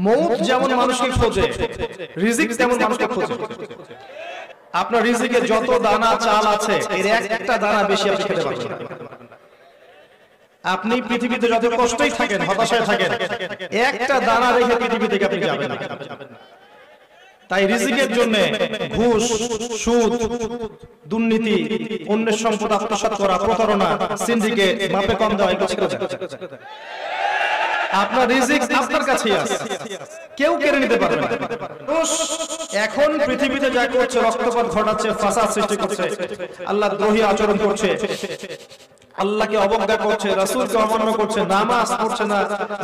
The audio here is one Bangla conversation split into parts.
মৌত যেমন মানুষকে খোঁজে, রিজিক তেমন মানুষকে খোঁজে। আপনার রিজিকে যত দানা চাল আছে এর একটা দানা বেশি আপনি খেতে পারবেন না। আপনি পৃথিবীতে যত কষ্টই থাকেন, হতাশায় থাকেন, একটা দানা রেখে পৃথিবী থেকে আপনি যাবেন না। তাই রিজিকের জন্য ঘুষ, সুদ, দুর্নীতি, অন্যের সম্পদ আত্মসাৎ করা, প্রতারণা, সিন্ডিকেট, মাপে কম দেওয়া এগুলো ছেড়ে যান। আপনার রিজিক আপনার কাছেই আছে, কেউ কেড়ে নিতে পারবে না। এখন পৃথিবীতে যা করছে, রক্তপাত ঘটাচ্ছে, ফাসাদ সৃষ্টি করছে, আল্লাহ দ্রোহী আচরণ করছে, আল্লাহকে অবজ্ঞা করছে, রাসূলকে অমান্য করছে, নামাজ পড়ছে না,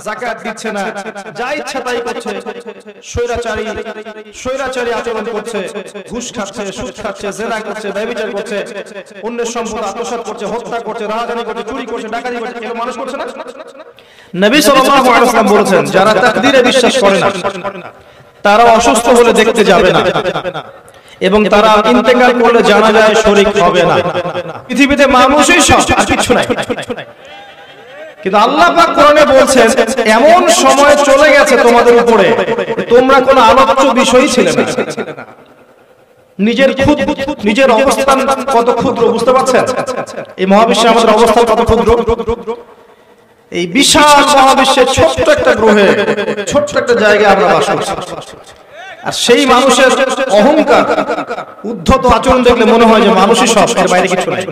যাকাত দিচ্ছে না, যা ইচ্ছা তাই করছে, স্বৈরাচারী আচরণ করছে, ঘুষ খাচ্ছে, সুদ খাচ্ছে, জেনা করছে, ব্যভিচার করছে, অন্যের সম্পদ আত্মসাৎ করছে, হত্যা করছে, রাহাজানি করছে, চুরি করছে, ডাকাতি করছে, এগুলো মানুষ করছে না? নবী সাল্লাল্লাহু আলাইহি ওয়াসাল্লাম বলেছেন, যারা তাকদীরে বিশ্বাস করে না তারা অসুস্থ হলে দেখতে যাবে না, এবং তারা ইন্তেকাল করলে জানাজায় শরীক হবে না। পৃথিবীতে মানুষই সব, আর কিছু নাই। কিন্তু আল্লাহ পাক কোরআনে বলছেন, এমন সময় চলে গেছে তোমাদের উপরে, তোমরা কোনো আলোচ্য বিষয় ছিলে না। নিজের অবস্থান কত ক্ষুদ্র বুঝতে পারছেন? এই মহাবিশ্বে আমাদের অবস্থান কত ক্ষুদ্র। এই বিশাল মহাবিশ্বের ছোট্ট একটা গ্রহে, ছোট্ট একটা জায়গায় আমরা বাস করছি। আর সেই মানুষের অহংকার, উদ্ধত আচরণ দেখলে মনে হয় যে মানুষই সব, এর বাইরে কিছু নাই।